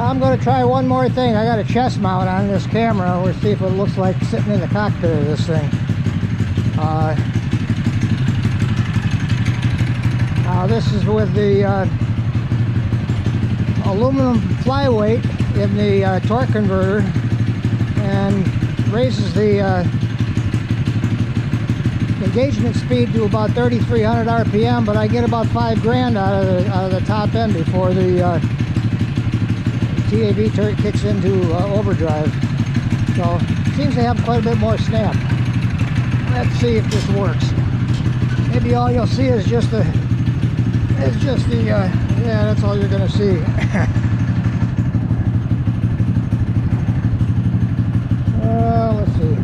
I'm going to try one more thing. I got a chest mount on this camera. We'll see if it looks like sitting in the cockpit of this thing. This is with the aluminum flyweight in the torque converter, and raises the engagement speed to about 3,300 RPM, but I get about 5 grand out of the top end before the TAV turret kicks into overdrive. So seems to have quite a bit more snap. Let's see if this works. Maybe all you'll see is just the yeah, that's all you're gonna see. Let's see.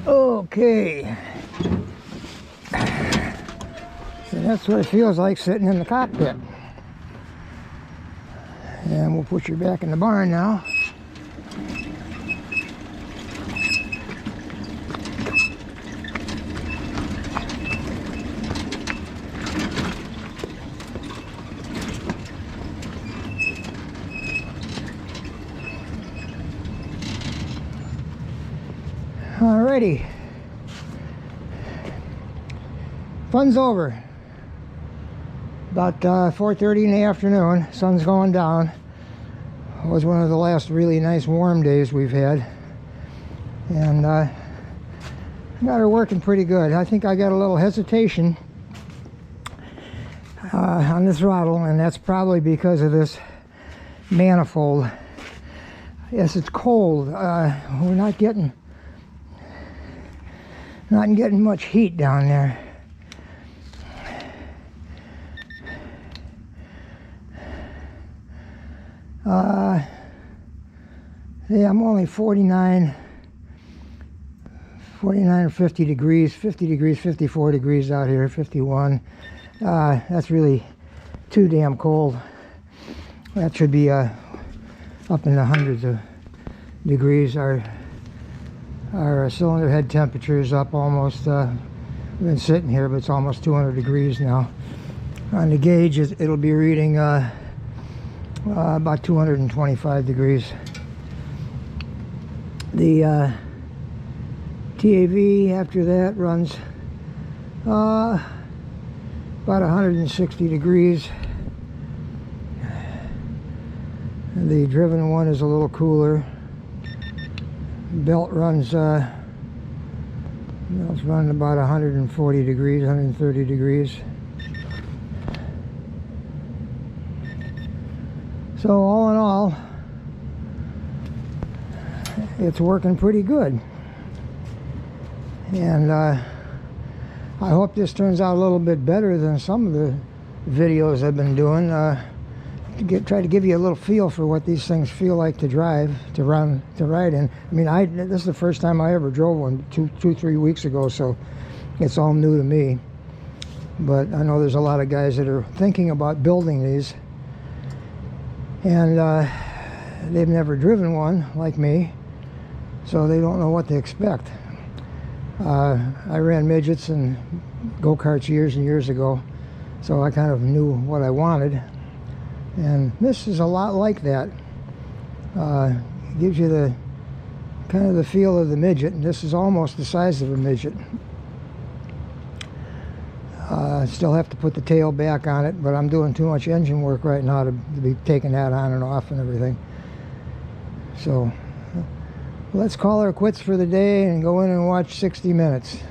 Okay. So that's what it feels like sitting in the cockpit. And we'll put you back in the barn now. Alrighty. Fun's over. About 4:30 in the afternoon. Sun's going down. It was one of the last really nice warm days we've had. And got her working pretty good. I think I got a little hesitation on the throttle, and that's probably because of this manifold. Yes, it's cold. We're not getting much heat down there. Yeah, I'm only 49 or 50 degrees, 50 degrees, 54 degrees out here, 51. That's really too damn cold. That should be up in the hundreds of degrees. Our cylinder head temperature is up almost, we've been sitting here, but it's almost 200 degrees now. On the gauge, it'll be reading about 225 degrees. The TAV after that runs about 160 degrees. The driven one is a little cooler. Belt runs, it's running about 140 degrees, 130 degrees. So all in all, it's working pretty good. And I hope this turns out a little bit better than some of the videos I've been doing. Try to give you a little feel for what these things feel like to drive, to ride in. I mean, this is the first time I ever drove one 3 weeks ago, so it's all new to me. But I know there's a lot of guys that are thinking about building these, and they've never driven one like me, so they don't know what to expect. I ran midgets and go-karts years and years ago, so I kind of knew what I wanted. And this is a lot like that. Gives you the kind of the feel of the midget, and this is almost the size of a midget. Still have to put the tail back on it, but I'm doing too much engine work right now to be taking that on and off and everything. So let's call her quits for the day and go in and watch 60 Minutes.